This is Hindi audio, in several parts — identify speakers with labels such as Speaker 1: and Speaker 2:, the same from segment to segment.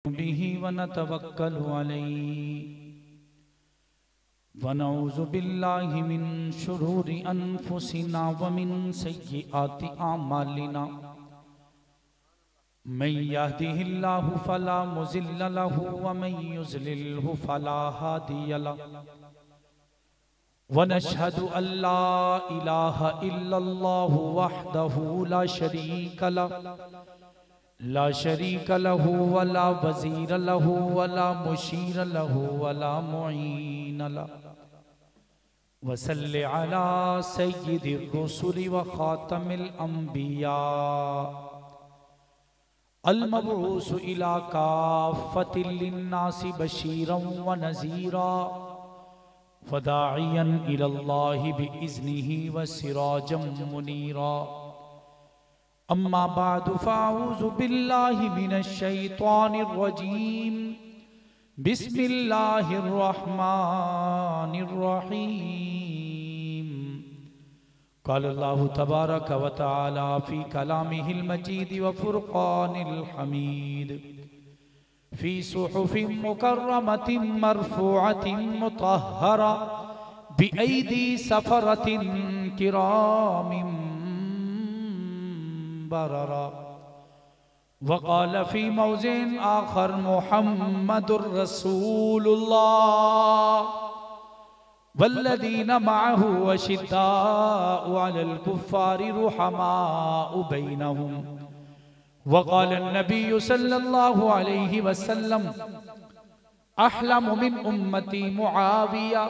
Speaker 1: बिही व नतवक्कलु अलैहि व नऊज़ु बिल्लाहि मिन शुरूरि अनफुसिना व मिन सय्यिआति आमालिना मन यहदिहिल्लाहु फला मुज़िल्ल लहु व मन युज़लिल्हु फला हादिय लहु व नशहदु अल्ला इलाहा इल्लल्लाहु वहदहु ला शरीक लहु वला वज़ीर लहु वला मुशीर लहु वला मुईन लहु वसल्लि अला सय्यिदिर रुसुलि व खातमिल अंबिया अल मबऊस इला काफ़्फ़तिल लिन्नासि बशीरन व नज़ीरा व दाइयन इलल्लाहि बिइज़्निहि व सिराजम मुनीरा। अम्मा बादु फ़अऊज़ु बिल्लाहि मिनश शैतानिर रजीम। बिस्मिल्लाहिर रहमानिर रहीम। क़ाल अल्लाहु तबारक व तआला फ़ी कलामिहिल मजीद व फ़ुरक़ानिल हमीद फ़ी सुहुफ़िन मुकर्रमतिन मरफ़ूअतिन मुतहहरा बिअयदी सफ़रतिन किरामिन बररा। वक़ाल फ़ी मौज़िन आख़र मुहम्मदुर रसूलुल्लाह वल्लज़ीना मअहु अशिद्दाउ अलल कुफ़्फ़ारि रुहमाउ बैनहुम। वक़ाल अन्नबिय्यु सल्लल्लाहु अलैहि वसल्लम अहलमु मिन उम्मती मुआविया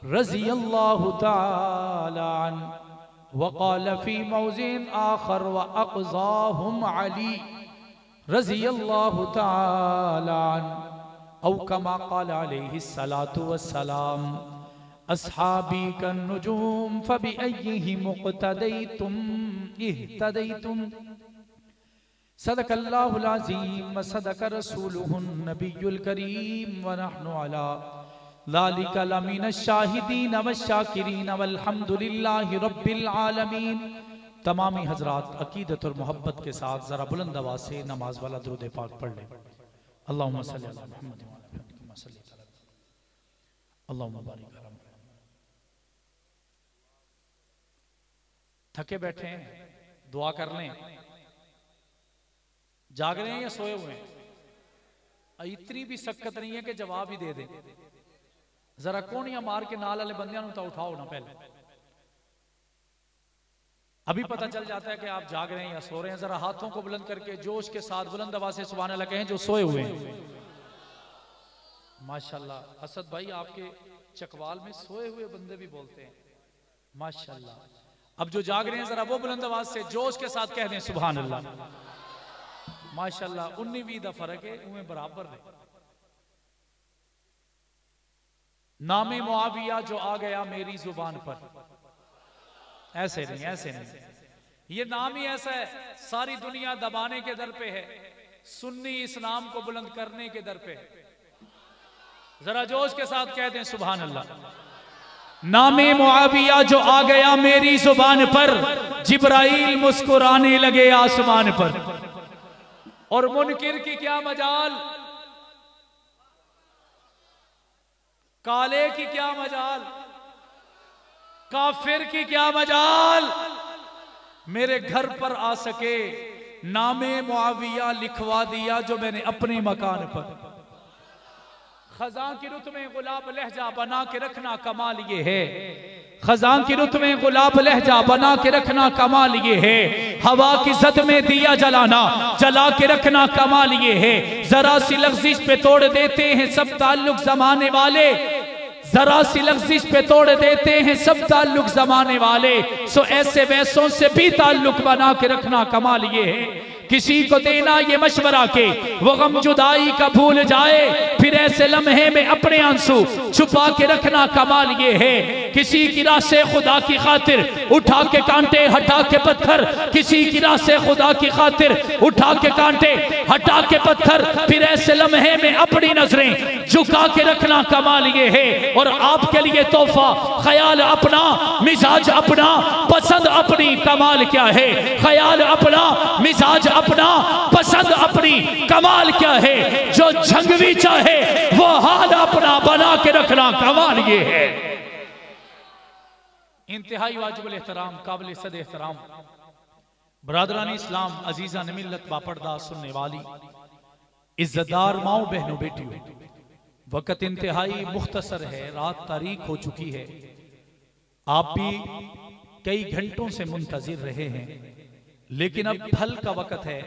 Speaker 1: रज़ियल्लाहु तआला अन्हु। वक़ाल फ़ी मौज़िन आख़र व अक़ज़ाहुम अली रज़ियल्लाहु तआला अन्हु। औ कमा क़ाल अलैहिस्सलातु वस्सलाम अस्हाबी कन्नुजूम फ़बिअय्यिहिम मुक़्तदैतुम इह्तदैतुम। सदक़ल्लाहुल अज़ीम व सदक़ रसूलुहुन नबियुल करीम व नहनु अला ज़ालिका लमिनश शाहिदीन वश्शाकिरीन वल्हम्दुलिल्लाहि रब्बिल आलमीन। तमामी हज़रात अक़ीदत और मोहब्बत के साथ ज़रा बुलंद आवाज़ से नमाज वाला दुरूद पाक पढ़ लें। अल्लाहुम्मा सल्लि अला मुहम्मद व अला आलि मुहम्मद। अल्लाहुम्मा बारिक अला मुहम्मद। थके बैठे हैं, दुआ कर लें। जाग रहे हैं या सोए हुए हैं? इतनी भी सक्कत नहीं है कि जवाब ही दे दें। जरा कोनिया मार के नाल वाले बंदियां तो उठाओ ना पहले, अभी पता चल जाता है कि आप जाग रहे हैं या सो रहे हैं। जरा हाथों को बुलंद करके जोश के साथ बुलंद आवाज से सुभान अल्लाह कहें जो सोए हुए हैं। माशाल्लाह असद भाई आपके चकवाल में सोए हुए बंदे भी बोलते हैं माशाल्लाह। अब जो जाग रहे हैं जरा वो बुलंद आवाज से जोश के साथ कह दें सुभान अल्लाह। माशाल्लाह 19-20 दा फर्क है, उन्हें बराबर है। नामे मुआविया जो आ गया मेरी जुबान पर, ऐसे नहीं ऐसे नहीं, ये नाम ही ऐसा है। सारी दुनिया दबाने के दर पे है, सुन्नी इस्लाम को बुलंद करने के दर पे है। जरा जोश के साथ कह दें सुभान अल्लाह। नामे मुआविया जो आ गया मेरी जुबान पर, जिब्राइल मुस्कुराने लगे आसमान पर। और मुनकिर की क्या मजाल, काले की क्या मजाल, काफिर की क्या मजाल मेरे घर पर आ सके। नामे मुआविया लिखवा दिया जो मैंने अपने मकान पर। खजां की रुत में गुलाब लहजा बना के रखना कमाल ये है। खजां की रुत में गुलाब लहजा बना के रखना कमाल ये है। हवा की जद में दिया जलाना जला के रखना कमाल ये है। जरा सी लफ्जिश पे तोड़ देते हैं सब ताल्लुक जमाने वाले, जरा सी लफ्जिश पे तोड़ देते हैं सब ताल्लुक जमाने वाले। सो ऐसे वैसों से भी ताल्लुक बना के रखना कमाल ये है। किसी को देना ये मशवरा के वो गम जुदाई का भूल जाए, फिर फिर ऐसे लम्हे में अपने आंसू छुपा के रखना कमाल ये है। किसी की राह से खुदा की खातिर उठा के कांटे हटा के पत्थर, किसी की राह से खुदा की खातिर उठा के कांटे हटा के पत्थर, फिर ऐसे लम्हे में अपनी नजरें झुका के रखना कमाल ये है। और आपके लिए तोहफा ख्याल अपना, मिजाज अपना, पसंद अपनी, कमाल क्या है। ख्याल अपना, मिजाज अपना, पसंद अपनी, कमाल क्या है। जो झंगवी चाहे वो हाल अपना बना के रखना कमाल ये है। इंतहाई वाजिबुल एहतराम, काबिल सद एहतराम बरादरान इस्लाम, अजीजा ने मिल्लत बापरदा सुनने वाली इज्जतदार माओ बहनों बेटियों, वक्त इंतहाई मुख्तसर है, रात तारीख हो चुकी है। आप भी कई घंटों से मुंतजिर रहे हैं, लेकिन अब फल का वक्त है।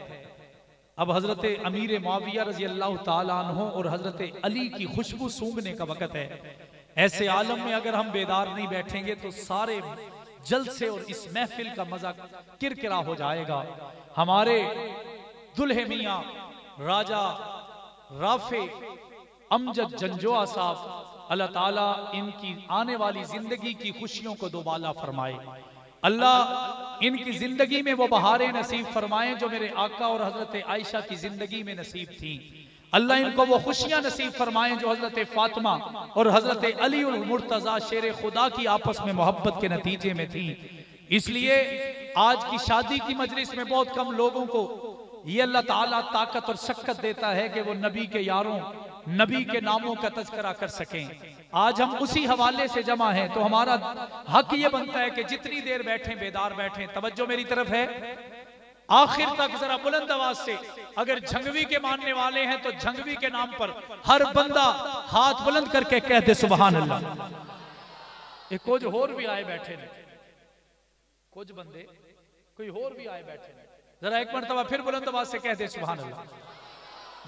Speaker 1: अब हजरत अमीर मुआविया रजी अल्लाह ताला अन्हु और हजरत अली की खुशबू सूंघने का वक्त है। ऐसे आलम में अगर हम बेदार नहीं बैठेंगे तो सारे जलसे और इस महफिल का मजा किरकिरा हो जाएगा। हमारे दुल्हे मियां राजा राफे अमजद जंजोआ साहब, अल्लाह ताला इनकी आने वाली जिंदगी की खुशियों को दोबाला फरमाए। अल्लाह इनकी जिंदगी में वो बहारें नसीब फरमाएं जो मेरे आका और हजरत आयशा की जिंदगी में नसीब थी। अल्लाह इनको वो खुशियां नसीब फरमाएं जो हजरत फातिमा और हजरत अली और मुर्तजा शेर खुदा की आपस में मोहब्बत के नतीजे में थी। इसलिए आज की शादी की मजलिस में बहुत कम लोगों को ये अल्लाह ताला ताकत और शक्कत देता है कि वो नबी के यारों, नबी के नामों का तज़किरा कर सकें। आज हम उसी हवाले से जमा हैं, तो हमारा हक ये बनता है कि जितनी देर बैठे बेदार बैठे। तवज्जो मेरी तरफ है, आखिर तक जरा बुलंद आवाज से, अगर झंगवी के मानने वाले हैं तो झंगवी के नाम पर हर बंदा हाथ बुलंद करके कह दे सुभान अल्लाह। एक कुछ होर भी आए बैठे ने, कुछ बंदे कोई होर भी आए बैठे ने, जरा एक मरतबा फिर बुलंद आवाज से कह दे सुभान अल्लाह।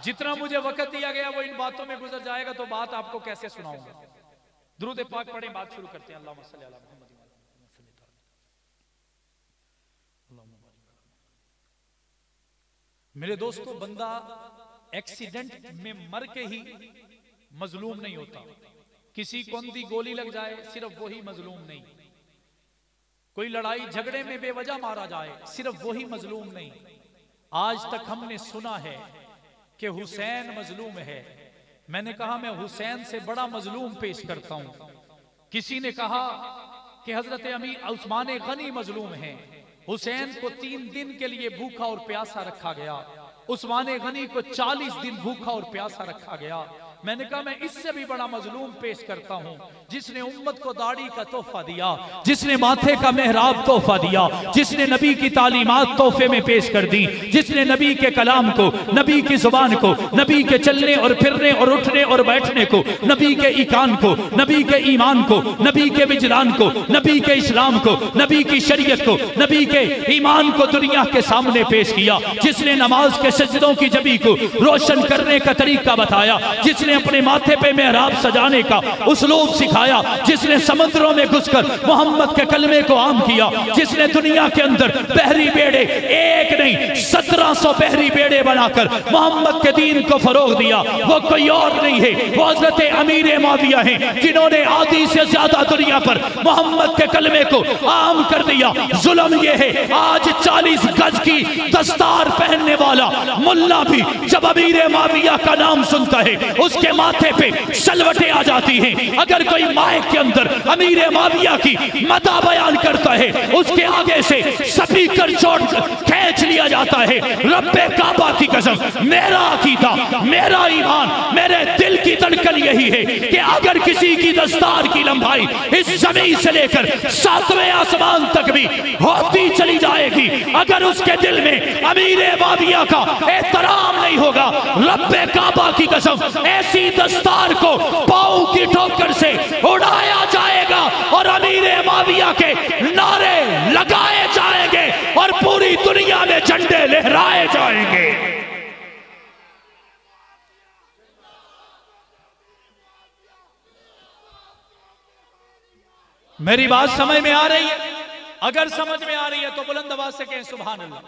Speaker 1: जितना मुझे वक्त दिया गया वो इन बातों में गुजर जाएगा, तो बात आपको कैसे सुनाऊंगा। दुरूद पाक पढ़ें, बात शुरू करते हैं। अल्लाहुम्मा सल्ली अला मुहम्मद। मेरे दोस्तों, बंदा एक्सीडेंट में मर के ही मजलूम नहीं होता। किसी को अंधी गोली लग जाए सिर्फ वही मजलूम नहीं, कोई लड़ाई झगड़े में बेवजह मारा जाए सिर्फ वही मजलूम नहीं। आज तक हमने सुना है कि हुसैन मजलूम है। मैंने कहा मैं हुसैन से बड़ा मजलूम पेश करता हूं। किसी ने कहा कि हजरत अमीर उस्मान गनी मजलूम हैं। हुसैन को 3 दिन के लिए भूखा और प्यासा रखा गया, उस्मान गनी को 40 दिन भूखा और प्यासा रखा गया। मैंने कहा मैं इससे भी बड़ा मजलूम पेश करता हूं, जिसने उम्मत को दाढ़ी का तोहफा दिया, जिसने माथे का मेहराब तोहफा दिया, जिसने नबी की तालीमात तोहफे में पेश कर दी, जिसने नबी के कलाम को, नबी की जुबान को, नबी के चलने और फिरने और उठने और बैठने को, नबी के ईकान को, नबी के ईमान को, नबी के विजदान को, नबी के इस्लाम को, नबी की शरीयत को, नबी के ईमान को दुनिया के सामने पेश किया, जिसने नमाज के सजदों की जबी को रोशन करने का तरीका बताया, जिसने अपने माथे पे मेहराब सजाने का उसलूब सिखाया, जिसने समुद्रों में घुसकर मोहम्मद के कलमे को आम किया, जिसने दुनिया के अंदर बहरी बेड़े एक नहीं 1700 बहरी बेड़े बनाकर मोहम्मद के दीन को फरोग दिया, वो कोई और नहीं है, वो हजरत अमीर मुआविया हैं, जिन्होंने आधी से ज्यादा दुनिया पर मोहम्मद के कलमे को आम कर दिया। जुल्म ये है, आज 40 गज की दस्तार पहनने वाला मुल्ला भी जब अमीर मुआविया का नाम सुनता है उसके माथे पे सलवटें आ जाती हैं। अगर कोई माइक के अंदर अमीर मुआविया की मदा बयान करता है उसके आगे से स्पीकर खींच लिया जाता है। रब्बे काबा की कसम, मेरा अकीदा, मेरा ईमान, मेरे दिल की धड़कन यही है कि अगर किसी की दस्तार की लंबाई इस जमीन से लेकर 7वें आसमान तक भी होती चली जाएगी, अगर उसके दिल में अमीर मुआविया का एहतराम नहीं होगा, रब्बे काबा की कसम ऐसी दस्तार को पांव की ठोकर से उड़ाया जाएगा और अमीर मुआविया के नारे लगाए जाएंगे और पूरी दुनिया में झंडे लहराए जाएंगे। मेरी बात समझ में आ रही है? अगर समझ में आ रही है तो बुलंद आवाज से कहें सुभान अल्लाह।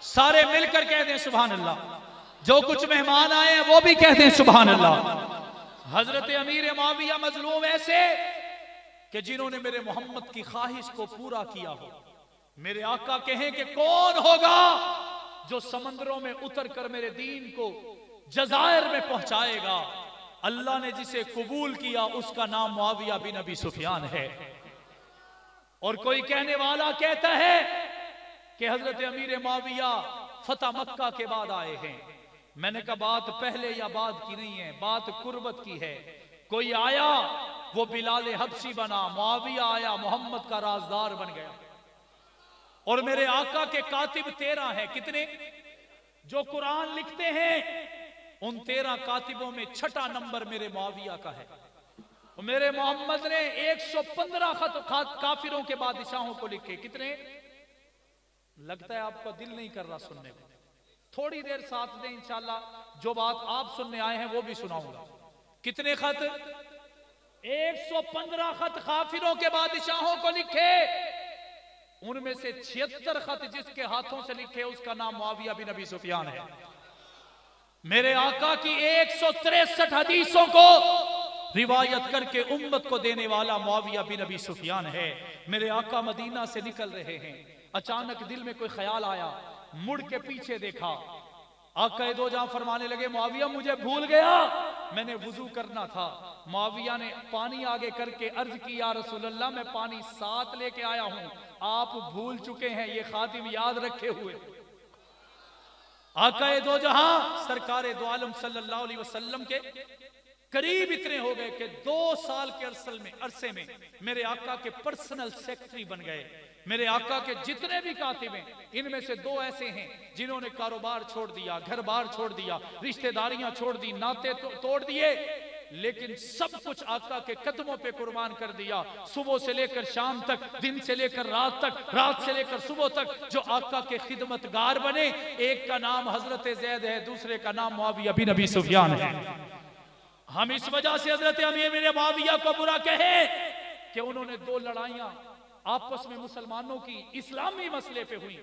Speaker 1: सारे मिलकर कह दें सुभान अल्लाह। जो कुछ मेहमान आए हैं वो भी कहते हैं सुभान अल्लाह। हजरत अमीर मुआविया मजलूम ऐसे कि जिन्होंने मेरे मोहम्मद की ख्वाहिश को पूरा किया हो। मेरे आका कहें कि कौन होगा जो समंदरों में उतर कर मेरे दीन को जजायर में पहुंचाएगा। अल्लाह ने जिसे कबूल किया उसका नाम मुआविया बिन अबी सुफियान है। और कोई कहने वाला कहता है कि हजरत अमीर मुआविया फतह मक्का के बाद आए हैं। मैंने कहा बात पहले या बाद की नहीं है, बात कुर्बत की है। कोई आया वो बिलाल हबशी बना, मुआविया आया मोहम्मद का राजदार बन गया। और मेरे आका के कातिब 13 हैं। कितने? जो कुरान लिखते हैं उन 13 कातिबों में छठा नंबर मेरे मुआविया का है। और मेरे मोहम्मद ने 115 खत काफिरों के बादशाहों को लिखे। कितने? लगता है आपका दिल नहीं कर रहा सुनने को। थोड़ी देर साथ दें, इंशाल्लाह जो बात आप सुनने आए हैं वो भी सुनाऊंगा। कितने खत? 115 खत काफिरों के बादशाहों को लिखे। उनमें से 76 खत जिसके हाथों से लिखे उसका नाम मुआविया बिन अबी सुफियान है। मेरे आका की 163 हदीसों को रिवायत करके उम्मत को देने वाला मुआविया बिन अबी सुफियान है। मेरे आका मदीना से निकल रहे हैं, अचानक दिल में कोई ख्याल आया, मुड़ के पीछे देखा, आका दो जहां फरमाने लगे मुआविया मुझे भूल गया, मैंने वुजू करना था। मुआविया ने पानी आगे करके अर्ज की या रसूल अल्लाह मैं पानी साथ लेके आया हूं, आप भूल चुके हैं, ये खातिम याद रखे हुए। आका दो जहां सरकार दो आलम सल्लल्लाहु अलैहि वसल्लम के करीब इतने हो गए कि 2 साल के अरसे में मेरे आका के पर्सनल सेक्रेटरी बन गए। मेरे आका के जितने भी कातिब हैं इनमें से 2 ऐसे हैं जिन्होंने कारोबार छोड़ दिया, घर बार छोड़ दिया, रिश्तेदारियां छोड़ दी, नाते तोड़ दिए, लेकिन सब कुछ आका के कदमों पे कुर्बान कर दिया। सुबह से लेकर शाम तक, दिन से लेकर रात तक, रात से लेकर सुबह तक जो आका के खिदमतगार बने, एक का नाम हजरत जैद है, दूसरे का नाम मुआविया बिन अबी सुफियान है। हम इस वजह से हजरत अमीर मुआविया को बुरा कहे कि उन्होंने 2 लड़ाइयां आपस में मुसलमानों की इस्लामी मसले पे हुई।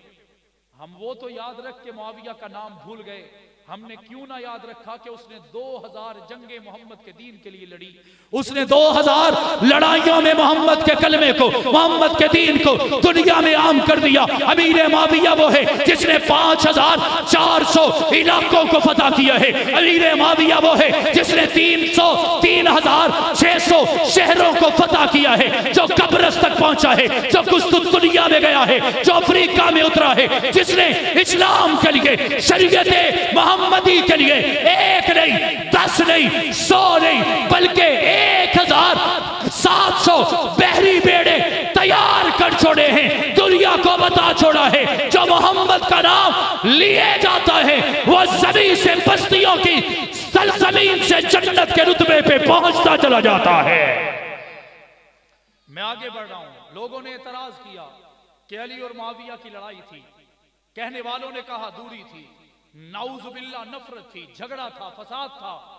Speaker 1: हम वो तो याद रख के मुआविया का नाम भूल गए, हमने क्यों ना याद रखा कि उसने 2000 जंगे मोहम्मद के दीन के लिए लड़ी। उसने 2000 लड़ाइयों में मोहम्मद के कलमे को, मोहम्मद के दीन को दुनिया में आम कर दिया। अमीर मुआविया वो है जिसने 5400 इलाकों को फतह किया है। अमीर मुआविया वो है जिसने 3600 शहरों को फतह किया है, जो कब्रस तक पहुंचा है, जो कुस्तुनतुनिया में गया है, जो अफ्रीका में उतरा है, जिसने इस्लाम के लिए, शरीयत मोहम्मदी के लिए 1 नहीं, 10 नहीं, 100 नहीं, बल्कि 1700 बहरी बेड़े तैयार कर छोड़े हैं, दुनिया को बता छोड़ा है। जो मोहम्मद का नाम लिए जाता है वो जमीन से बस्तियों की सरजमीन से जन्नत के रुतबे पे पहुंचता चला जाता है। मैं आगे बढ़ रहा हूं। लोगों ने एतराज किया कि अली और मुआविया की लड़ाई थी। कहने वालों ने कहा दूरी थी, नाउजुबिल्लाह नफरत थी, झगड़ा था, फसाद था।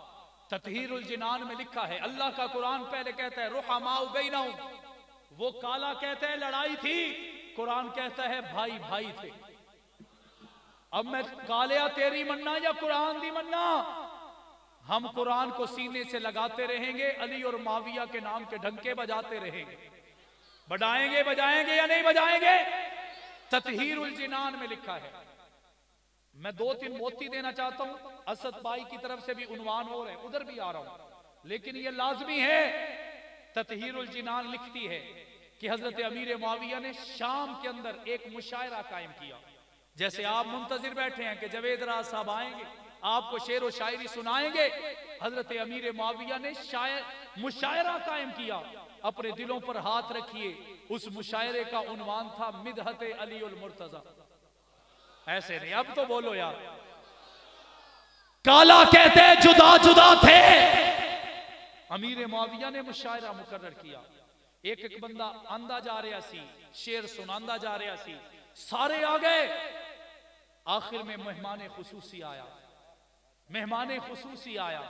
Speaker 1: ततहीरुल जिनान में लिखा है, अल्लाह का कुरान पहले कहता है रुहमाउ बैनहुम, वो काला कहता है लड़ाई थी, कुरान कहता है भाई भाई थे। अब मैं कालिया तेरी मन्ना या कुरान दी मन्ना? हम कुरान को सीने से लगाते रहेंगे, अली और मुआविया के नाम के ढंके बजाते रहेंगे। बजाएंगे बजाएंगे या नहीं बजाएंगे? ततहीरुल जिनान में लिखा है। मैं 2-3 मोती देना चाहता हूं, असद भाई की तरफ से भी उन्वान हो रहे, उधर भी आ रहा हूं, लेकिन यह लाजमी है। ततहीरुल जिनान लिखती है कि हजरत अमीर मुआविया ने शाम के अंदर एक मुशायरा कायम किया। जैसे आप मुंतजिर बैठे हैं कि जवेद राज साहब आएंगे, आपको शेर व शायरी सुनाएंगे, हजरत अमीर मुआविया ने मुशायरा कायम किया। अपने दिलों पर हाथ रखिए। उस मुशायरे का उन्वान था मिदहत अली उल मुर्तजा। ऐसे नहीं, अब तो बोलो यार। काला कहते जुदा जुदा थे। अमीर मुआविया ने मुशायरा मुकर्रर किया। एक एक बंदा आंदा जा रहा सी, शेर सुनांदा जा रहा सी, सारे आ गए। आखिर में मेहमान खुसूसी आया। मेहमान खुसूसी आया,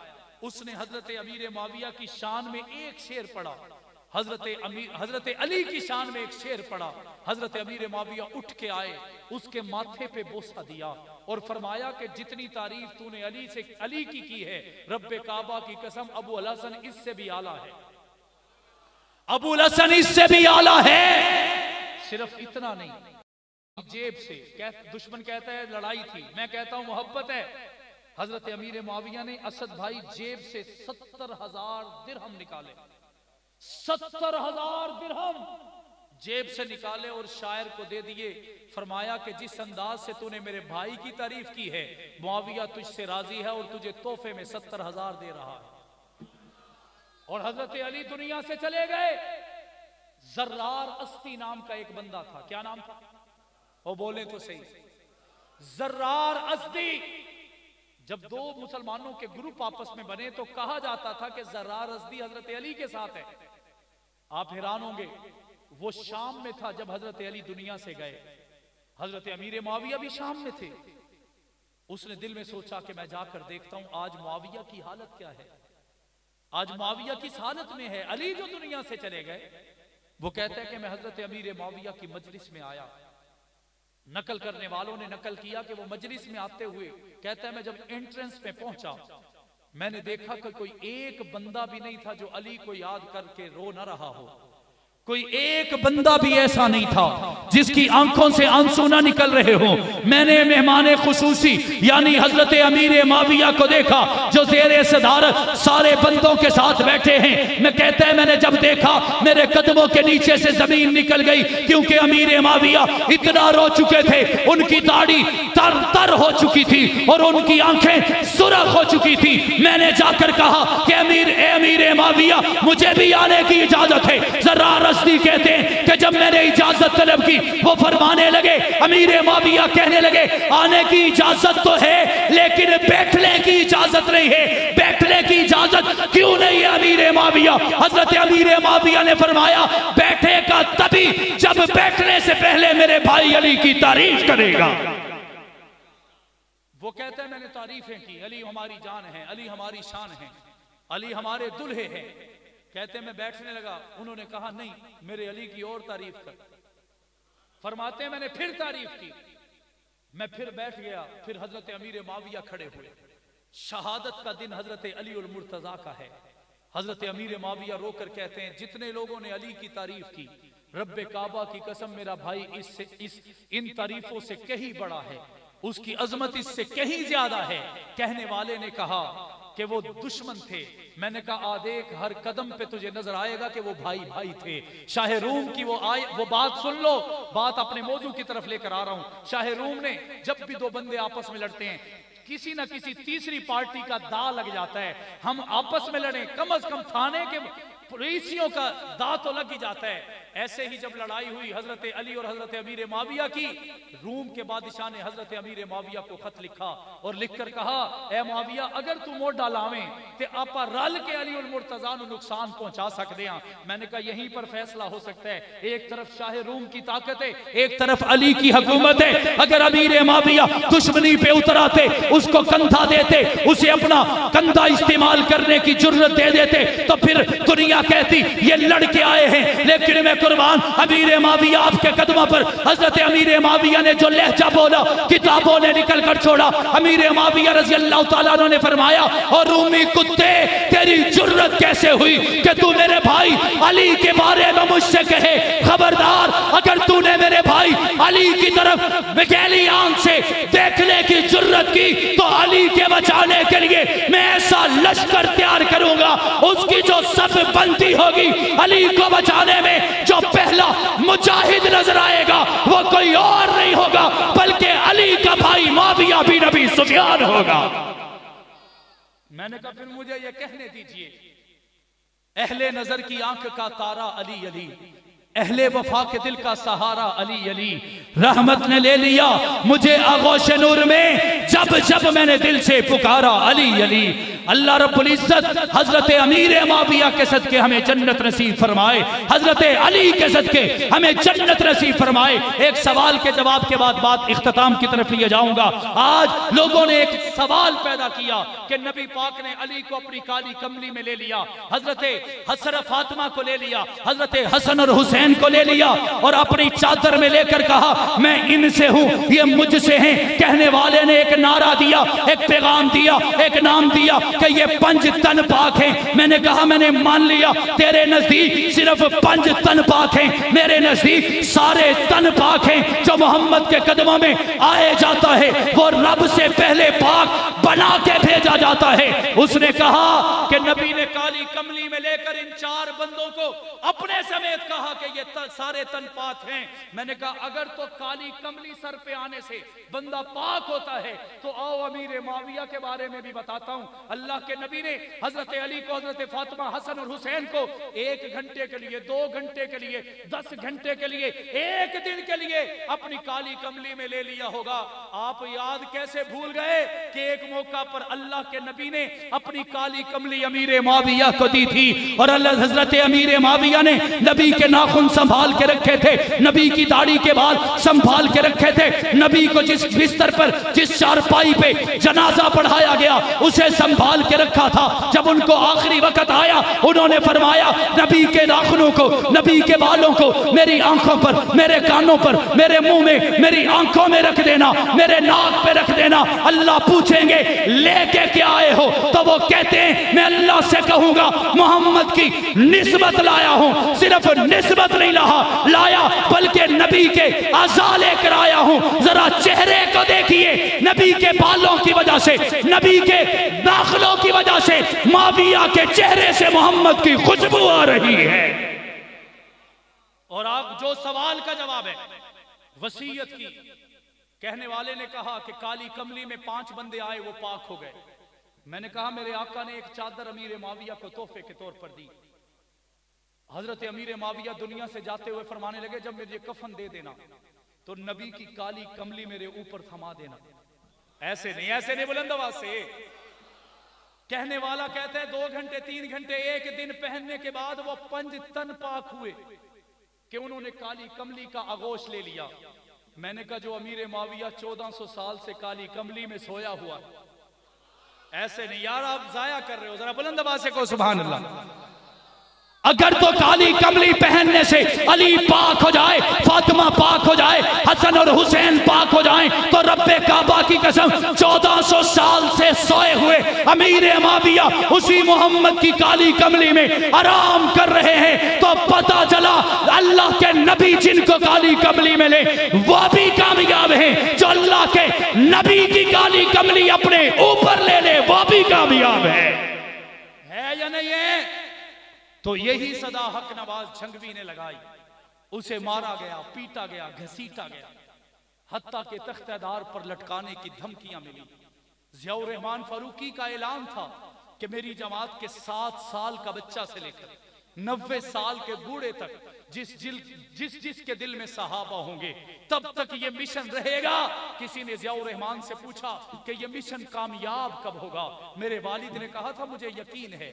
Speaker 1: उसने हजरत अमीर मुआविया की शान में एक शेर पढ़ा। हजरत अली की शान में एक शेर पढ़ा। हजरत अमीर मुआविया उठ के आए, उसके माथे पे बोसा दिया, और फरमाया कि जितनी तारीफ तूने अली की है, रब्बे काबा की कसम अबू अल हसन इससे भी आला है, अबू अल हसन इससे भी आला है। सिर्फ इतना नहीं, जेब से दुश्मन कहता है लड़ाई थी, मैं कहता हूं मोहब्बत है। हजरत अमीर मुआविया ने असद भाई जेब से 70,000 दिरहम निकाले, 70,000 दिरहम जेब से निकाले और शायर को दे दिए। फरमाया कि जिस अंदाज से तूने मेरे भाई की तारीफ की है, मुआविया तुझसे राजी है और तुझे तोहफे में 70,000 दे रहा है। और हजरत अली दुनिया से चले गए। जर्रार अस्ती नाम का एक बंदा था, क्या नाम था? वो बोले तो सही, जर्रार अस्ती। जब दो मुसलमानों के ग्रुप आपस में बने तो कहा जाता था कि जर्रार अस्दी हजरत अली के साथ है। आप हैरान होंगे, वो शाम में था जब हजरत अली दुनिया से गए। हजरत अमीर मुआविया भी शाम में थे। उसने दिल में सोचा कि मैं जाकर देखता हूं आज मुआविया की हालत क्या है, आज मुआविया किस हालत में है। अली जो दुनिया से चले गए, वो कहता है कि मैं हजरत अमीर मुआविया की मजलिस में आया। नकल करने वालों ने नकल किया कि वो मजलिस में आते हुए कहता है मैं जब एंट्रेंस में पहुंचा, मैंने देखा कि कोई एक बंदा भी नहीं था जो अली को याद करके रो ना रहा हो। कोई एक बंदा भी ऐसा नहीं था जिसकी आंखों से आंसू ना निकल रहे हो। मैंने मेहमान खुसूसी यानी हजरत अमीर मुआविया को देखा जो ज़ेरे सदारत सारे बंदों के साथ बैठे हैं। मैं कहता है मैंने जब देखा मेरे कदमों के नीचे से जमीन निकल गई, क्योंकि अमीर मुआविया इतना रो चुके थे, उनकी दाढ़ी तर तर हो चुकी थी और उनकी आंखें सुरख हो चुकी थी। मैंने जाकर कहा कि अमीर मुआविया मुझे भी आने की इजाजत है। जरा कहते हैं कि जब मैंने इजाजत तलब की, वो फरमाने लगे, अमीर मुआविया कहने लगे आने की इजाजत तो है लेकिन बैठने की इजाजत नहीं है। बैठने की इजाजत क्यों नहीं है अमीर मुआविया? हजरत अमीर मुआविया ने फरमाया बैठेगा तभी जब बैठने से पहले मेरे भाई अली की तारीफ करेगा। वो कहते हैं मैंने तारीफें की, अली हमारी जान है, अली हमारी शान है, अली हमारे दुल्हे हैं। कहते मैं बैठने लगा, उन्होंने कहा नहीं मेरे अली की और तारीफ कर। फरमाते हैं मैंने फिर तारीफ की, मैं फिर बैठ गया। फिर हजरत अमीर मुआविया खड़े हुए। शहादत का दिन हजरत अली उल मुर्तजा का है। हजरत अमीर मुआविया रोकर कहते हैं जितने लोगों ने अली की तारीफ की, रब्बे काबा की कसम मेरा भाई इन तारीफों से कहीं बड़ा है, उसकी अजमत इससे कहीं ज्यादा है। कहने वाले ने कहा कि वो दुश्मन थे। मैंने कहा देख हर कदम पे तुझे नजर आएगा कि वो भाई भाई थे। शाह रूम की वो बात सुन लो, बात अपने मौजू की तरफ लेकर आ रहा हूं। शाह रूम ने जब भी दो बंदे आपस में लड़ते हैं, किसी ना किसी तीसरी पार्टी का दा लग जाता है। हम आपस में लड़े, कम अज कम थाने के पुलिसियों का दा तो लग ही जाता है। ऐसे ही जब लड़ाई हुई हजरत अली और हजरत अमीर मुआविया की, रूम के बादशाह ने हजरत अमीर मुआविया को खत लिखा और लिखकर कहा ए मुआविया अगर तू मोड़ डालावे ते आपा रल के अली उल मुर्तजा नु नुकसान पहुंचा सकते हैं। मैंने कहा यहीं पर फैसला हो सकता है। एक तरफ शाह रूम की ताकत है, एक तरफ अली की हुकूमत है। अगर अमीर मुआविया दुश्मनी पे उतर आते, उसको कंधा देते, उसे अपना कंधा इस्तेमाल करने की जुर्रत दे देते, तो फिर दुनिया कहती ये लड़के आए हैं। लेकिन मैं कुर्बान अमीर मुआविया आपके कदमों पर। हजरत अमीर मुआविया ने जो लहजा बोला किताबों ने निकल कर छोड़ा। अमीर मुआविया रज़ी अल्लाह तआला अन्हु ने फरमाया और रूमी कुत्ते तेरी जुर्रत कैसे हुई कि तू मेरे भाई अली के बारे में मुझसे कहे। खबरदार अगर तूने मेरे भाई अली की तरफ मिगैली आंख से देखने की जुर्रत की तो अली के बचाने के लिए मैं ऐसा लश्कर तैयार करूंगा, उसकी जो सफ बनती होगी अली को बचाने में, जो पहला मुजाहिद नजर आएगा वो कोई और नहीं होगा बल्कि अली का भाई मुआविया बिन अबी सुफियान होगा। मैंने कहा फिर मुझे ये कहने दीजिए, अहले नजर की आंख का तारा अली अली, अहले वफा के दिल का सहारा अली अली। रहमत ने ले लिया मुझे आगोश नूर में जब जब मैंने दिल से पुकारा अली अली। अल्लाह रब्बुल इज्जत हजरत अमीर मुआविया के सदके हमें जन्नत नसीब फरमाए, हजरत अली के सदके हमें जन्नत नसीब फरमाए। एक सवाल के जवाब के बाद बात इख्तिताम की तरफ लिए जाऊंगा। आज लोगों ने एक सवाल पैदा किया कि नबी पाक ने अली को अपनी काली कमली में ले लिया, हजरत हसन फातिमा को ले लिया, हजरत हसन और हुसैन को ले लिया और अपनी चादर में लेकर कहा मैं इनसे हूं, ये मुझसे हैं। कहने वाले ने एक नारा दिया, एक पैगाम दिया, एक नाम दिया कि ये 5 तन पाक हैं। मैंने कहा मैंने मान लिया, तेरे नजदीक सिर्फ 5 तन पाक हैं, मेरे नजदीक सारे तन पाक हैं। जो मोहम्मद के कदमों में आए जाता है वो रब से पहले पाक बना के भेजा जाता है। उसने कहा कि नबी ने काली कमली में लेकर इन 4 बंदों को अपने समेत कहा कि ये सारे तन पाक हैं। मैंने कहा अगर तो काली कमली सर पे आने से बंदा पाक होता है तो आओ अमीर मुआविया के बारे में भी बताता हूं। अल्लाह के नबी ने हजरत अली को, हजरत फातिमा, हसन और हुसैन को 1 घंटे के लिए, 2 घंटे के लिए, 10 घंटे के लिए, 1 दिन के लिए अपनी काली कमली में ले लिया होगा। आप याद कैसे भूल गए कि एक मौका पर अल्लाह के नबी ने अपनी काली कमली अमीर मुआविया को दी थी और अल्लाह हजरत अमीर मुआविया ने नबी के नाखून संभाल के रखे थे, नबी की दाढ़ी के बाल संभाल के रखे थे, नबी को जिस बिस्तर पर, जिस चारपाई पे जनाजा पढ़ाया गया उसे संभाल के रखा था। जब उनको आखिरी वक्त आया उन्होंने फरमाया नबी के नाखूनों को, नबी के बालों को मेरी आंखों पर, मेरे कानों पर, मेरे मुंह में, मेरी आंखों में रख देना, मेरे नाक पे रख देना। अल्लाह पूछेंगे लेके क्या आए हो, तो वो कहते हैं मैं अल्लाह से कहूंगा मोहम्मद की निस्बत लाया हूं। सिर्फ निस्बत नहीं लाया बल्कि नबी के आज़ा लेकर आया हूं। जरा चेहरे को देखिए, नबी के बालों की वजह से, नबी के दाखिलों की वजह से मुआविया के चेहरे से मोहम्मद की खुशबू आ रही है। और आप जो सवाल का जवाब है वसीयत की, कहने वाले ने कहा कि काली कमली में 5 बंदे आए वो पाक हो गए। मैंने कहा मेरे आका ने एक चादर अमीर मुआविया को तोहफे के तौर पर दी। हजरत अमीर मुआविया दुनिया से जाते हुए फरमाने लगे जब मुझे कफन दे देना तो नबी की काली कमली मेरे ऊपर थमा देना। ऐसे नहीं बुलंद आवाज से। कहने वाला कहते हैं 2 घंटे, 3 घंटे, 1 दिन पहनने के बाद वो 5 तन पाक हुए कि उन्होंने काली कमली का आगोश ले लिया। मैंने कहा जो अमीर मुआविया 1400 साल से काली कमली में सोया हुआ, ऐसे नहीं यार, आप जाया कर रहे हो। जरा बुलंद आवाज से कहो सुभान अल्लाह। अगर तो काली कमली पहनने से अली पाक हो जाए, फातिमा पाक हो जाए, हसन और हुसैन पाक हो जाएं, तो रब्बे काबा की कसम 1400 साल से सोए हुए अमीर मुआविया उसी मोहम्मद की काली कमली में आराम कर रहे हैं। तो पता चला अल्लाह के नबी जिनको काली कमली में ले वो भी कामयाब हैं, जो अल्लाह के नबी की काली कमली अपने ऊपर ले ले वो भी कामयाब है या नहीं है? तो यही सदा हक नवाज झंगवी ने लगाई, उसे मारा गया, पीटा गया, घसीटा गया, हत्ता के तख्तेदार पर लटकाने की धमकियां मिली। ज़ियाउर रहमान फारूकी का ऐलान था कि मेरी जमात के 7 साल का बच्चा से लेकर 90 साल के बूढ़े तक जिस के दिल में सहाबा होंगे तब तक ये मिशन रहेगा। किसी ने ज़ियाउर रहमान से पूछा कि ये मिशन कामयाब कब होगा? मेरे वालिद ने कहा था मुझे यकीन है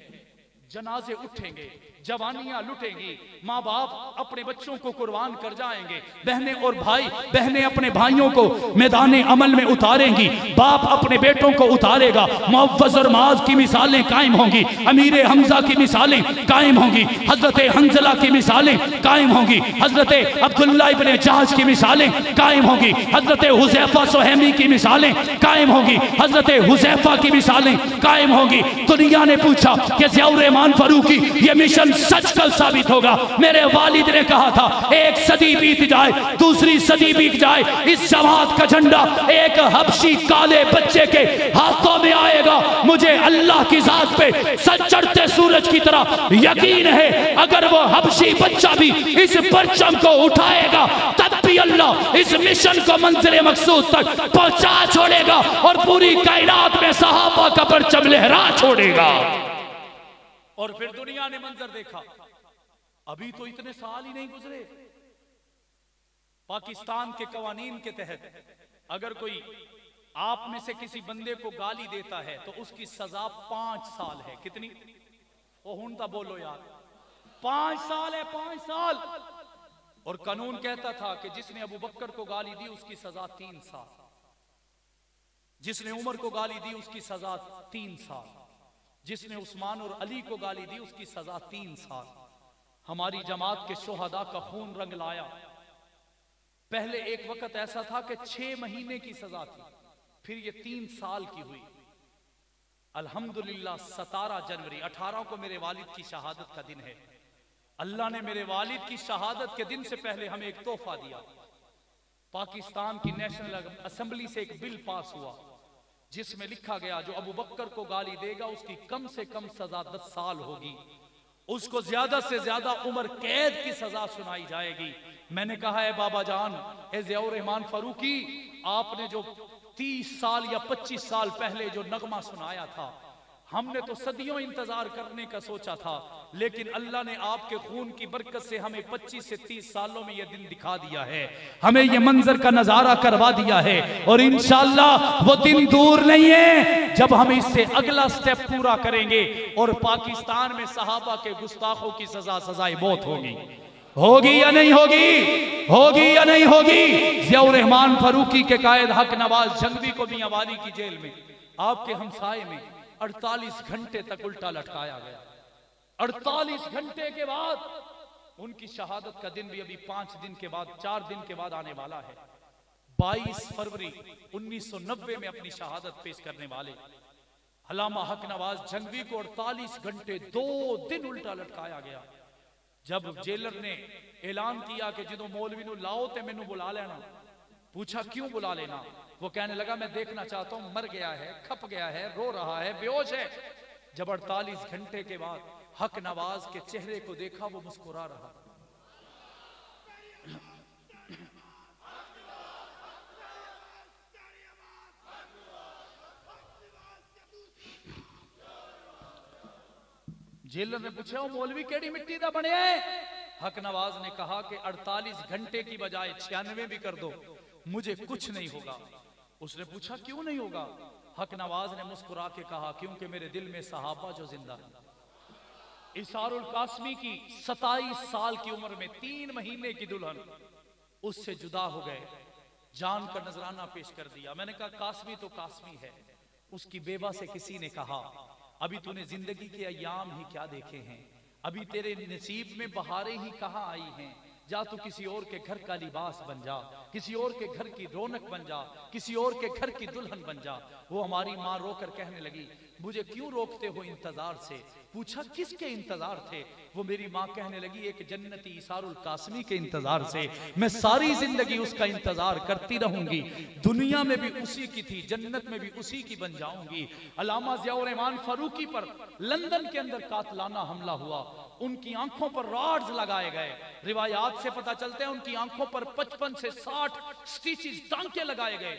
Speaker 1: जनाजे उठेंगे, जवानियां लुटेंगी, माँ बाप अपने बच्चों को कुर्बान कर जाएंगे, बहनें और भाई बहनें अपने भाइयों को मैदान अमल में उतारेंगी, बाप अपने बेटों को उतारेगा, मुअव्वज़ और मुआज़ की मिसालें कायम होंगी, अमीर हमजा की मिसालें कायम होंगी, हजरत हंजला की मिसालें कायम होंगी, हजरत अब्दुल्ला इब्ने जहाज की मिसालें कायम होंगी, हजरत हुज़ैफा सुहैमी की मिसालें कायम होंगी, हजरत हुज़ैफा की मिसालें कायम होंगी। दुनिया ने पूछा कि ज़ियाउर रहमान फारूकी ये मिशन सच कल साबित होगा। मेरे वालिद ने कहा था 1 सदी बीत जाए, दूसरी सदी बीत जाए, इस जमात का झंडा एक हबशी काले बच्चे के हाथों में आएगा। मुझे अल्लाह की जात पे सच चढ़ते सूरज की तरह यकीन है, अगर वो हबशी बच्चा भी इस परचम को उठाएगा तब भी अल्लाह इस मिशन को मंजिल मकसूद तक पहुंचा छोड़ेगा और पूरी कायनात में सहाबा का परचम लहरा छोड़ेगा। और फिर दुनिया ने मंजर देखा, अभी तो इतने साल ही नहीं गुजरे, पाकिस्तान के कवानीन के तहत अगर कोई आप में से किसी बंदे को गाली देता है तो उसकी सजा 5 साल है। कितनी? वो हुंदा बोलो यार, 5 साल है, 5 साल। और कानून कहता था कि जिसने अबू बकर को गाली दी उसकी सजा 3 साल, जिसने उमर को गाली दी उसकी सजा 3 साल, जिसने उस्मान और अली को गाली दी उसकी सजा 3 साल। हमारी जमात के शोहदा का खून रंग लाया। पहले एक वक्त ऐसा था कि 6 महीने की सजा थी, फिर ये 3 साल की हुई। अल्हम्दुलिल्लाह 17 जनवरी 18 को मेरे वालिद की शहादत का दिन है। अल्लाह ने मेरे वालिद की शहादत के दिन से पहले हमें एक तोहफा दिया। पाकिस्तान की नेशनल असेंबली से एक बिल पास हुआ जिसमें लिखा गया जो अबू बकर को गाली देगा उसकी कम से कम सजा 10 साल होगी, उसको ज्यादा से ज्यादा उम्र कैद की सजा सुनाई जाएगी। मैंने कहा है बाबा जान, ए ज़ियाउर रहमान फारूकी, आपने जो 30 साल या 25 साल पहले जो नगमा सुनाया था, हमने तो सदियों इंतजार करने का सोचा था, लेकिन अल्लाह ने आपके खून की बरकत से हमें 25 से 30 सालों में यह दिन दिखा दिया है, हमें यह मंजर का नजारा करवा दिया है। और इंशाअल्लाह वो दिन दूर नहीं है जब हम इससे अगला स्टेप पूरा करेंगे और पाकिस्तान में सहाबा के गुस्ताखों की सजाए मौत होगी। होगी या नहीं होगी? होगी या नहीं होगी? ज़ियाउर रहमान फारूकी के कायद हक नवाज जंगवी को मियां वाली की जेल में आपके हमसाए में 48 घंटे तक उल्टा लटकाया गया। 48 घंटे के बाद उनकी शहादत का दिन भी अभी 5 दिन के बाद, 4 दिन के बाद आने वाला है। 22 फरवरी 1990 में अपनी शहादत पेश करने वाले अल्लामा हक नवाज जंगवी को 48 घंटे 2 दिन उल्टा लटकाया गया। जब जेलर ने ऐलान किया कि जो मौलवी नु लाओ ते मैनू बुला लेना, पूछा क्यों बुला लेना, वो कहने लगा मैं देखना चाहता हूं मर गया है, खप गया है, रो रहा है, बेहोश है। जब 48 घंटे के बाद हक नवाज के चेहरे को देखा वो मुस्कुरा रहा। जेलर ने पूछा मौलवी केड़ी मिट्टी दा बने है? हक नवाज ने कहा कि 48 घंटे की बजाय 96 भी कर दो, मुझे कुछ नहीं होगा। उसने पूछा क्यों नहीं होगा? हक नवाज ने मुस्कुरा के कहा क्योंकि मेरे दिल में सहाबा जो जिंदा है। इसारुल कासमी की 27 साल की उम्र में 3 महीने की दुल्हन उससे जुदा हो गए, जान का नजराना पेश कर दिया। मैंने कहा कासमी तो कासमी है। उसकी बेवा से किसी ने कहा अभी तूने जिंदगी के अयाम ही क्या देखे हैं, अभी तेरे नसीब में बहारें ही कहाँ आई हैं, जा तू किसी और के घर का लिबास बन जा, किसी और के घर की रौनक बन जा, किसी और के घर की दुल्हन बन जा। वो हमारी माँ रोकर कहने लगी मुझे क्यों रोकते हो इंतजार से? पूछा किसके इंतजार थे? वो मेरी माँ कहने लगी एक जन्नती इसारुल कासमी के इंतजार से। मैं सारी जिंदगी उसका इंतजार करती रहूंगी, दुनिया में भी उसी की थी, जन्नत में भी उसी की बन जाऊंगी। अल्लामा ज़ियाउर रहमान फारूकी पर लंदन के अंदर कातलाना हमला हुआ, उनकी आंखों पर रॉड्स लगाए गए। रिवायात से पता चलते हैं उनकी आंखों पर 55 से 60 स्टिचेस, टांके लगाए गए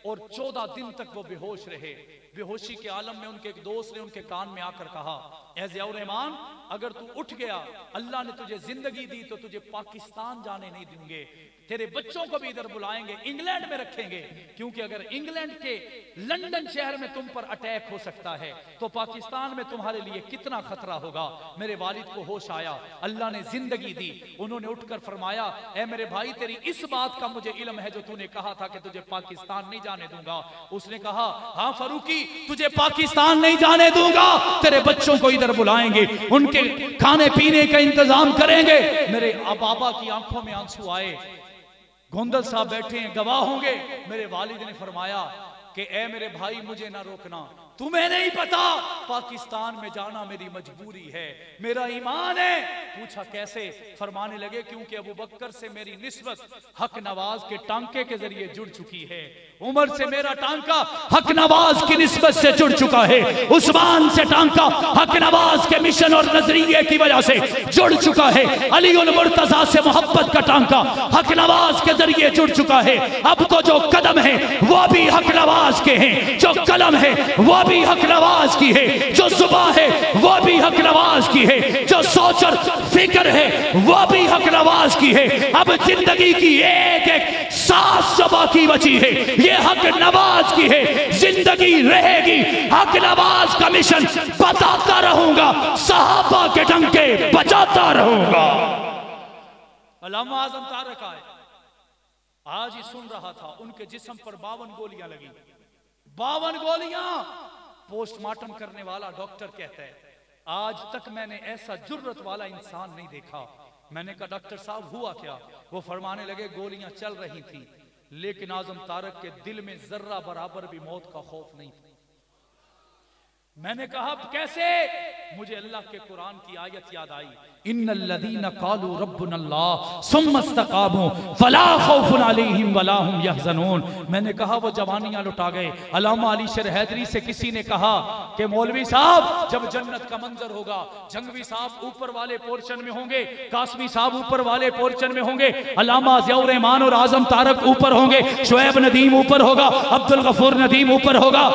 Speaker 1: और 14 दिन तक वो बेहोश रहे। बेहोशी के आलम में उनके एक दोस्त ने उनके कान में आकर कहा ए ज़ियाउर रहमान, अगर तू उठ गया, अल्लाह ने तुझे जिंदगी दी तो तुझे पाकिस्तान जाने नहीं देंगे, तेरे बच्चों को भी इधर बुलाएंगे, इंग्लैंड में रखेंगे, क्योंकि अगर इंग्लैंड के लंदन शहर में तुम पर अटैक हो सकता है तो पाकिस्तान में तुम्हारे लिए कितना खतरा होगा। मेरे वालिद को होश आया, अल्लाह ने जिंदगी दी। उन्होंने उठकर फरमाया ए मेरे भाई, तेरी इस बात का मुझे इल्म है जो तूने कहा था कि तुझे पाकिस्तान नहीं जाने दूंगा। उसने कहा हाँ फारूकी, तुझे पाकिस्तान नहीं जाने दूंगा, तेरे बच्चों को इधर बुलाएंगे, उनके खाने पीने का इंतजाम करेंगे। मेरे बाबा की आंखों में आंसू आए। गोंदल साहब बैठे हैं, गवाह होंगे। मेरे वालिद ने फरमाया कि ए मेरे भाई, मुझे ना रोकना, तुम्हें नहीं पता पाकिस्तान में जाना मेरी मजबूरी है, मेरा ईमान है। पूछा कैसे? फरमाने लगे क्योंकि अबू बकर से मेरी निस्बत हक नवाज के टांके के जरिए जुड़ चुकी है, उमर से मेरा टांका हक नवाज की निस्बत से जुड़ चुका है, उस्मान से टांका हक नवाज के मिशन और नजरिए की वजह से जुड़ चुका है, अली उल मुर्तजा से मोहब्बत का टांका हक नवाज के जरिए जुड़ चुका है। अब तो जो कदम है वो भी हक नवाज के हैं, जो कलम है वो भी हक नवाज की है, जो जुबान है वो भी हक नवाज की है, जो सोच और फिक्र है वो भी हक नवाज की है। अब जिंदगी की एक एक
Speaker 2: सांस जो बाकी बची है ये हक नवाज की है। जिंदगी रहेगी हक नवाज का मिशन बताता रहूंगा, सहाबा के डंके बजाता रहूंगा।
Speaker 1: अल्लामा आज़म तारक आए, आज ही सुन रहा था उनके जिस्म पर 52 गोलियां लगी, 52 गोलियां। पोस्टमार्टम करने वाला डॉक्टर कहता है आज तक मैंने ऐसा जुर्रत वाला इंसान नहीं देखा। मैंने कहा डॉक्टर साहब हुआ क्या? वो फरमाने लगे गोलियां चल रही थी लेकिन आज़म तारक के दिल में जर्रा बराबर भी मौत का खौफ नहीं था। मैंने कहा कैसे? मुझे अल्लाह के कुरान की आयत याद आई, इन्नल्लज़ीना क़ालू रब्बुनल्लाह सुम्मा इस्तक़ामू फला खौफुन अलैहिम वला हुम यहज़नून। मैंने कहा वो जवानियां लुटा गए। अल्लामा अली शेर हैदरी से किसी ने कहा कि मौलवी साहब जब जन्नत का मंजर होगा, जंगवी साहब ऊपर वाले पोर्शन में होंगे, कासमी साहब ऊपर वाले पोर्शन में होंगे, अल्लामा ज़ियाउर रहमान और आज़म तारक ऊपर होंगे, शुएब नदीम ऊपर होगा, अब्दुल गफूर नदीम ऊपर होगा,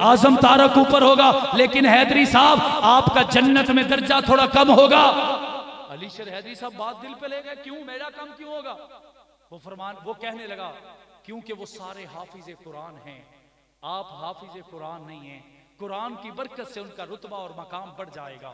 Speaker 1: आज़म तारक ऊपर होगा, लेकिन हैदरी साहब आपका जन्नत में दर्जा थोड़ा कम होगा। अली शेर हैदरी साहब बात दिल पे ले गए, क्यों मेरा कम क्यों होगा? वो कहने लगा क्योंकि वो सारे हाफिज कुरान हैं, आप हाफिज कुरान नहीं हैं। कुरान की बरकत से उनका रुतबा और मकाम बढ़ जाएगा।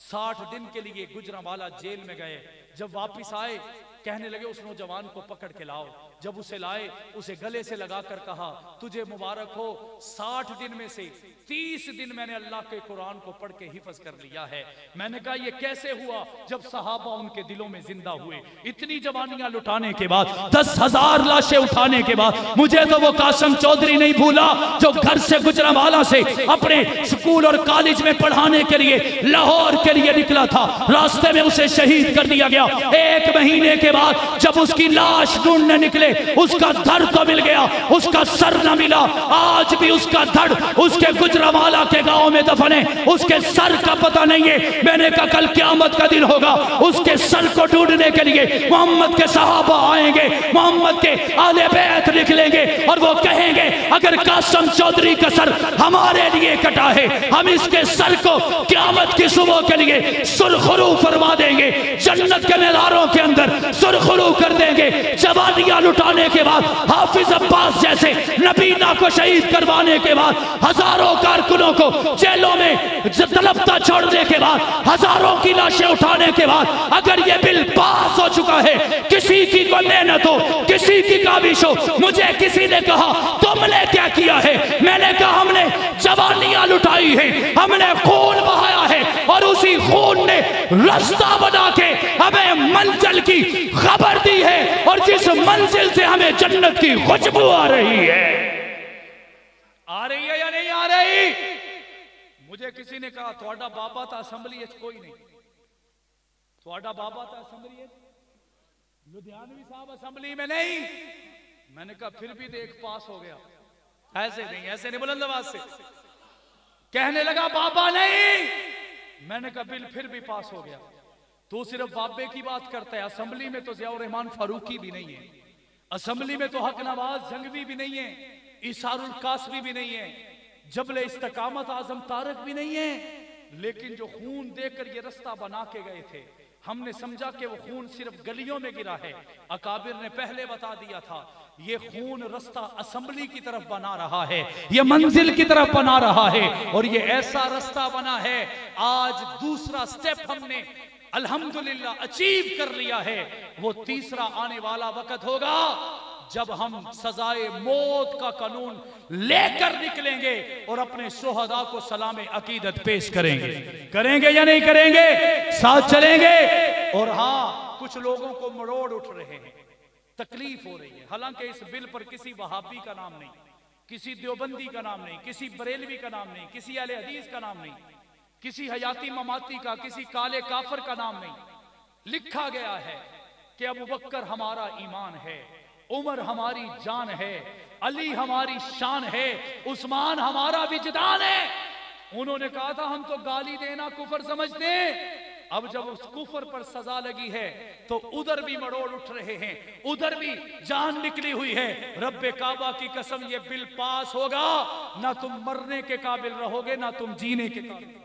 Speaker 1: 60 दिन के लिए गुजरांवाला जेल में गए, जब वापिस आए कहने लगे उस नौजवान को पकड़ के लाओ। जब उसे लाए उसे गले से लगाकर कहा तुझे मुबारक हो, 60 दिन में से 30 दिन मैंने अल्लाह के कुरान को पढ़ के हिफज कर लिया है। मैंने कहा ये कैसे हुआ? जब सहाबा उनके दिलों में जिंदा हुए। इतनी जवानियां लुटाने के बाद, 10,000 लाशें उठाने के बाद, मुझे तो वो कासिम चौधरी नहीं भूला जो घर से गुजरांवाला से अपने स्कूल और कॉलेज में पढ़ाने के लिए लाहौर के लिए निकला था, रास्ते में उसे शहीद कर दिया गया। 1 महीने के बाद जब उसकी लाश ढूंढने निकले उसका धड़ तो मिल गया, उसका सर न मिला। आज भी उसका धड़ उसके गुजरांवाला के गांव में दफन है, उसके सर का पता नहीं है। मैंने कहा कल क़यामत का दिन होगा, उसके सर को ढूंढने के लिए मोहम्मद के सहाबा आएंगे, मोहम्मद के आले बैत निकलेंगे और वो कहेंगे अगर कासिम चौधरी का सर हमारे लिए कटा है, हम इसके सर को क़यामत की सुबह के लिए सुरखरू फरमा देंगे, जन्नत के मीनारों के अंदर सुरखरू कर देंगे। जवानियां लुटाने के बाद, हाफिज अब्बास जैसे नबीना को शहीद करवाने के बाद, हजारों कारकुनों को जेलों में तलबता छोड़ने के बाद, हजारों की लाशें उठाने के बाद, अगर ये बिल पास हो चुका है, किसी की कोई मेहनत हो, किसी की काबिश हो, मुझे किसी ने कहा तुमने क्या किया है? मैंने कहा हमने जवानियां लुटाई है, हमने खून बहाया है और उसी खून ने रास्ता बना के हमें मंजिल की खबर दी है और जिस मंजिल से हमें जन्नत की खुशबू आ रही है या नहीं आ रही? मुझे किसी ने कहा थोड़ा बाबा था असम्बली कोई नहीं, थोड़ा बाबा था असम्बली लुधियानवी साहब असम्बली में नहीं। मैंने कहा फिर भी देख पास हो गया। ऐसे नहीं बुलंद आवाज से कहने लगा बाबा नहीं। मैंने कहा बिल फिर भी पास हो गया। तो सिर्फ बाबे की बात करता है, असम्बली में तो ज़ियाउर रहमान फारूकी भी नहीं है, असम्बली में तो हक नवाज जंगवी भी नहीं है, इसारुल कासमी भी नहीं है, जबले इस्तकामत आज़म तारक भी नहीं है। लेकिन जो खून देकर ये रास्ता बना के गए थे, हमने समझा कि वो खून सिर्फ गलियों में गिरा है। अकाबिर ने पहले बता दिया था ये खून रास्ता असम्बली की तरफ बना रहा है, ये मंजिल की तरफ बना रहा है और ये ऐसा रास्ता बना है। आज दूसरा स्टेप हमने अल्हम्दुलिल्लाह अचीव कर लिया है। वो तीसरा आने वाला वक्त होगा जब हम सजाए मौत का कानून लेकर निकलेंगे और अपने शोहदा को सलाम अकीदत पेश करेंगे। करेंगे या नहीं करेंगे? साथ चलेंगे। और हाँ, कुछ लोगों को मरोड़ उठ रहे हैं, तकलीफ हो रही है। हालांकि इस बिल पर किसी वहाबी का नाम नहीं, किसी देवबंदी का नाम नहीं, किसी बरेलवी का नाम नहीं, किसी अहले हदीस का नाम नहीं, किसी हयाती ममाती का, किसी काले काफर का नाम नहीं। लिखा गया है कि अबू बकर हमारा ईमान है, उमर हमारी जान है, अली हमारी शान है, उस्मान हमारा विजदान है। उन्होंने कहा था हम तो गाली देना कुफर समझते हैं। अब जब उस कुफर पर सजा लगी है तो उधर भी मरोड़ उठ रहे हैं, उधर भी जान निकली हुई है। रब्बे काबा की कसम ये बिल पास होगा, ना तुम मरने के काबिल रहोगे, ना तुम जीने के काबिल।